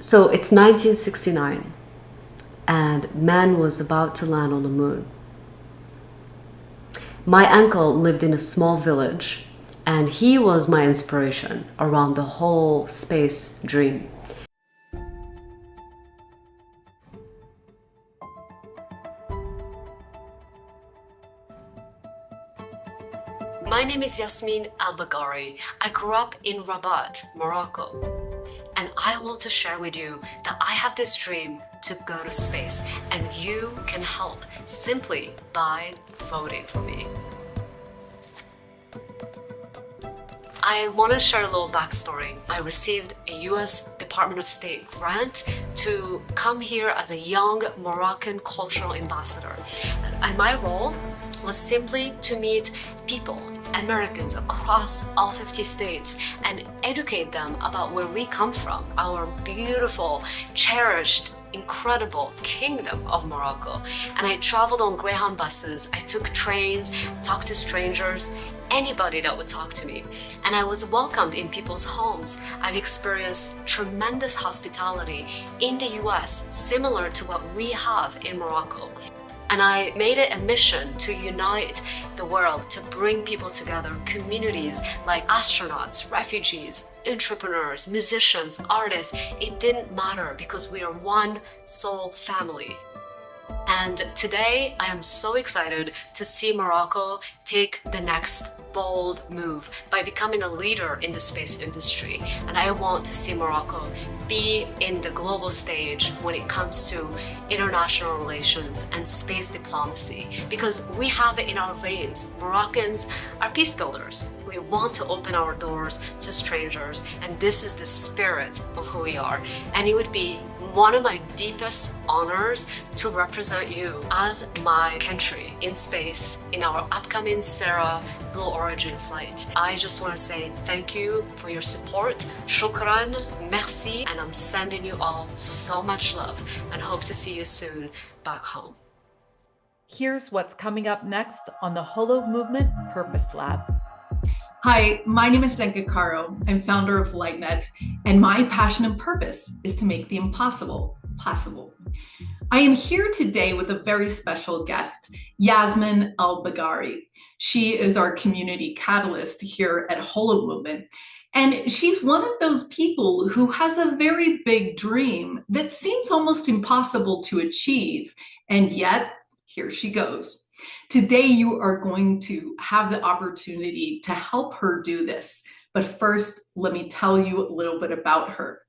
So it's 1969, and man was about to land on the moon. My uncle lived in a small village, and he was my inspiration around the whole space dream. My name is Yasmine El Baggari. I grew up in Rabat, Morocco. And I want to share with you that I have this dream to go to space, and you can help simply by voting for me. I want to share a little backstory. I received a US Department of State grant to come here as a young Moroccan cultural ambassador. And my role was simply to meet people, Americans across all 50 states, and educate them about where we come from, our beautiful, cherished, incredible kingdom of Morocco. And I traveled on Greyhound buses, I took trains, talked to strangers, anybody that would talk to me. And I was welcomed in people's homes. I've experienced tremendous hospitality in the US, similar to what we have in Morocco. And I made it a mission to unite the world, to bring people together, communities like astronauts, refugees, entrepreneurs, musicians, artists. It didn't matter because we are one soul family. And today I am so excited to see Morocco take the next bold move by becoming a leader in the space industry. And I want to see Morocco be in the global stage when it comes to international relations and space diplomacy, because we have it in our veins. Moroccans are peace builders. We want to open our doors to strangers, and this is the spirit of who we are. And it would be one of my deepest honors to represent you as my country in space in our upcoming SERA Blue Origin flight. I just want to say thank you for your support. Shukran, merci, and I'm sending you all so much love and hope to see you soon back home. Here's what's coming up next on the Holomovement Purpose Lab. Hi, my name is Zenka Caro. I'm founder of LightNet, and my passion and purpose is to make the impossible possible. I am here today with a very special guest, Yasmine El Baggari. She is our community catalyst here at Holomovement, and she's one of those people who has a very big dream that seems almost impossible to achieve, and yet here she goes. Today, you are going to have the opportunity to help her do this. But first, let me tell you a little bit about her.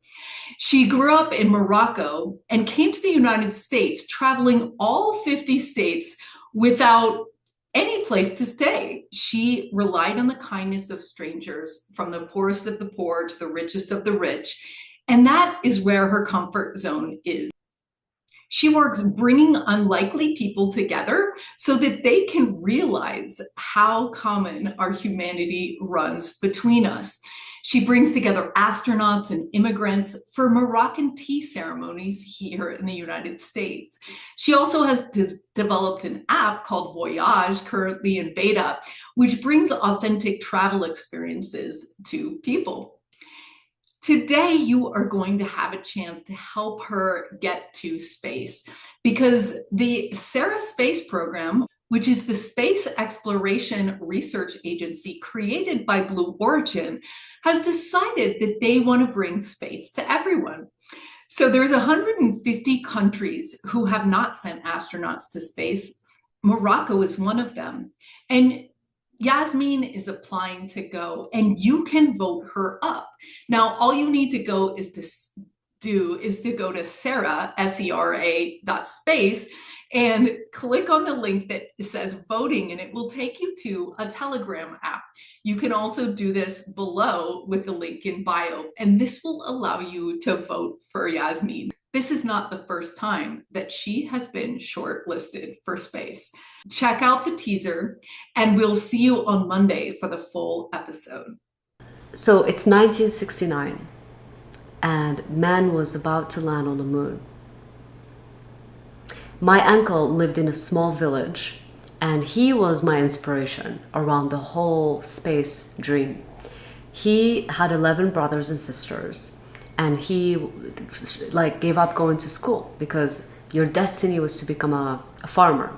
She grew up in Morocco and came to the United States, traveling all 50 states without any place to stay. She relied on the kindness of strangers, from the poorest of the poor to the richest of the rich. And that is where her comfort zone is. She works bringing unlikely people together so that they can realize how common our humanity runs between us. She brings together astronauts and immigrants for Moroccan tea ceremonies here in the United States. She also has developed an app called Voyaj, currently in beta, which brings authentic travel experiences to people. Today, you are going to have a chance to help her get to space, because the SERA.space program, which is the space exploration research agency created by Blue Origin, has decided that they want to bring space to everyone. So there's 150 countries who have not sent astronauts to space. Morocco is one of them. And Yasmine is applying to go, and you can vote her up. Now, all you need to go is to go to SERA, SERA.space, and click on the link that says voting, and it will take you to a Telegram app. You can also do this below with the link in bio, and this will allow you to vote for Yasmine. This is not the first time that she has been shortlisted for space. Check out the teaser, and we'll see you on Monday for the full episode. So it's 1969, and man was about to land on the moon. My uncle lived in a small village, and he was my inspiration around the whole space dream. He had 11 brothers and sisters, and he like gave up going to school because your destiny was to become a farmer.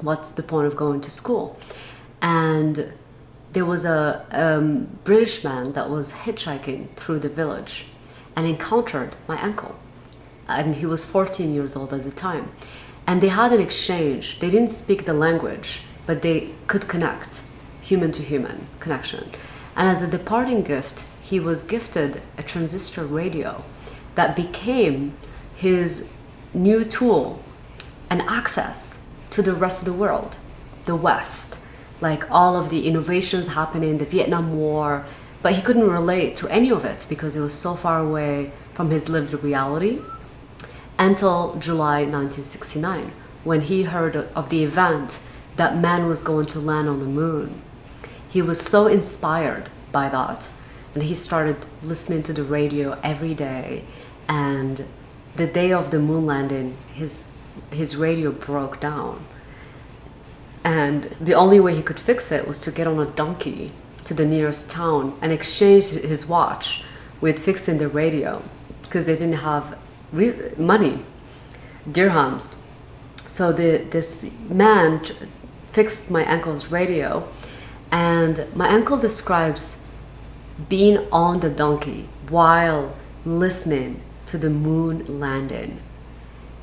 What's the point of going to school? And there was a British man that was hitchhiking through the village and encountered my uncle, and he was 14 years old at the time, and they had an exchange. They didn't speak the language, but they could connect, human to human connection. And as a departing gift, he was gifted a transistor radio that became his new tool and access to the rest of the world, the West, like all of the innovations happening, the Vietnam War, but he couldn't relate to any of it because it was so far away from his lived reality until July 1969, when he heard of the event that man was going to land on the moon. He was so inspired by that, and he started listening to the radio every day. And the day of the moon landing, his radio broke down, and the only way he could fix it was to get on a donkey to the nearest town and exchange his watch with fixing the radio, because they didn't have money, dirhams. So this man fixed my uncle's radio, and my uncle describes being on the donkey while listening to the moon landing.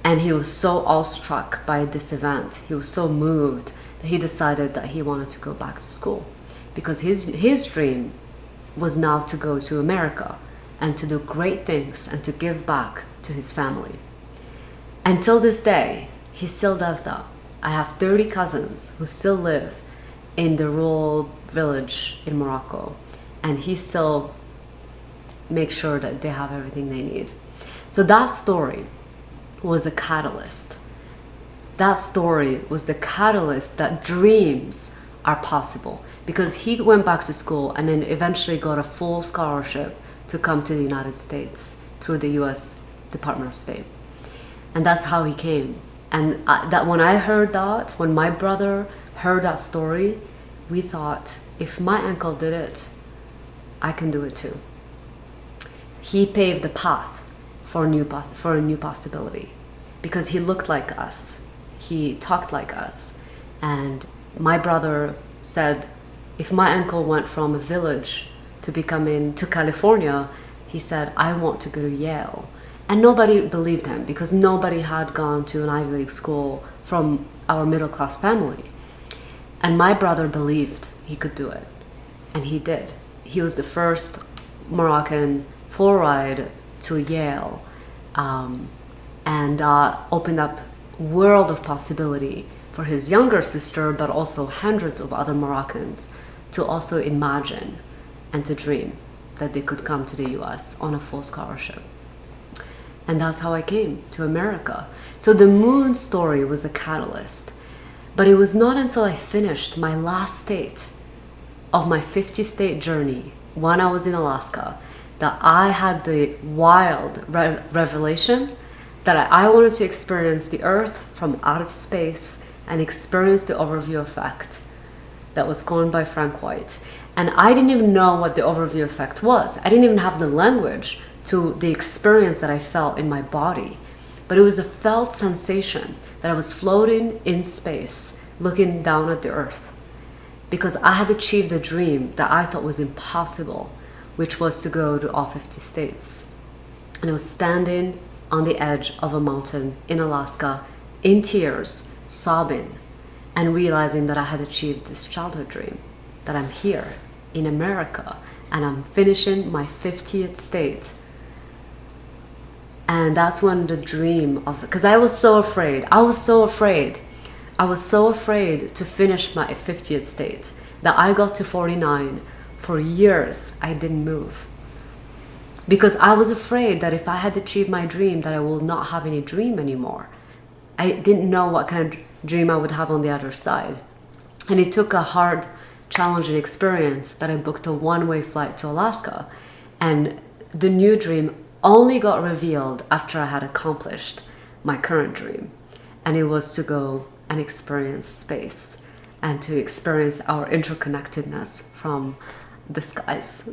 And he was so awestruck by this event, he was so moved, that he decided that he wanted to go back to school, because his dream was now to go to America and to do great things and to give back to his family. Until this day, he still does that. I have 30 cousins who still live in the rural village in Morocco, and he still makes sure that they have everything they need. So that story was a catalyst. That story was the catalyst that dreams are possible, because he went back to school and then eventually got a full scholarship to come to the United States through the US Department of State. And that's how he came. And that when I heard that, when my brother heard that story, we thought, if my uncle did it, I can do it too. He paved the path for a new possibility, because he looked like us, he talked like us. And my brother said, if my uncle went from a village to California, he said, I want to go to Yale. And nobody believed him, because nobody had gone to an Ivy League school from our middle class family. And my brother believed he could do it, and he did. He was the first Moroccan full ride to Yale, and opened up a world of possibility for his younger sister, but also hundreds of other Moroccans to also imagine and to dream that they could come to the US on a full scholarship. And that's how I came to America. So the moon story was a catalyst, but it was not until I finished my last state of my 50-state journey, when I was in Alaska, that I had the wild revelation that I wanted to experience the Earth from out of space and experience the overview effect that was coined by Frank White. And I didn't even know what the overview effect was. I didn't even have the language to the experience that I felt in my body. But it was a felt sensation that I was floating in space, looking down at the Earth, because I had achieved a dream that I thought was impossible, which was to go to all 50 states. And I was standing on the edge of a mountain in Alaska, in tears, sobbing, and realizing that I had achieved this childhood dream, that I'm here in America and I'm finishing my 50th state. And that's when the dream of, because I was so afraid to finish my 50th state, that I got to 49. For years, I didn't move, because I was afraid that if I had achieved my dream, that I will not have any dream anymore. I didn't know what kind of dream I would have on the other side. And it took a hard, challenging experience that I booked a one-way flight to Alaska. And the new dream only got revealed after I had accomplished my current dream. And it was to go and experience space and to experience our interconnectedness from the skies.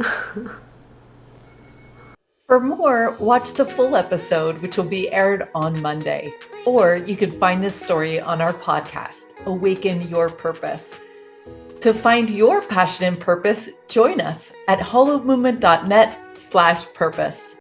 For more, watch the full episode, which will be aired on Monday. Or you can find this story on our podcast, Awaken Your Purpose. To find your passion and purpose, join us at holomovement.net/purpose.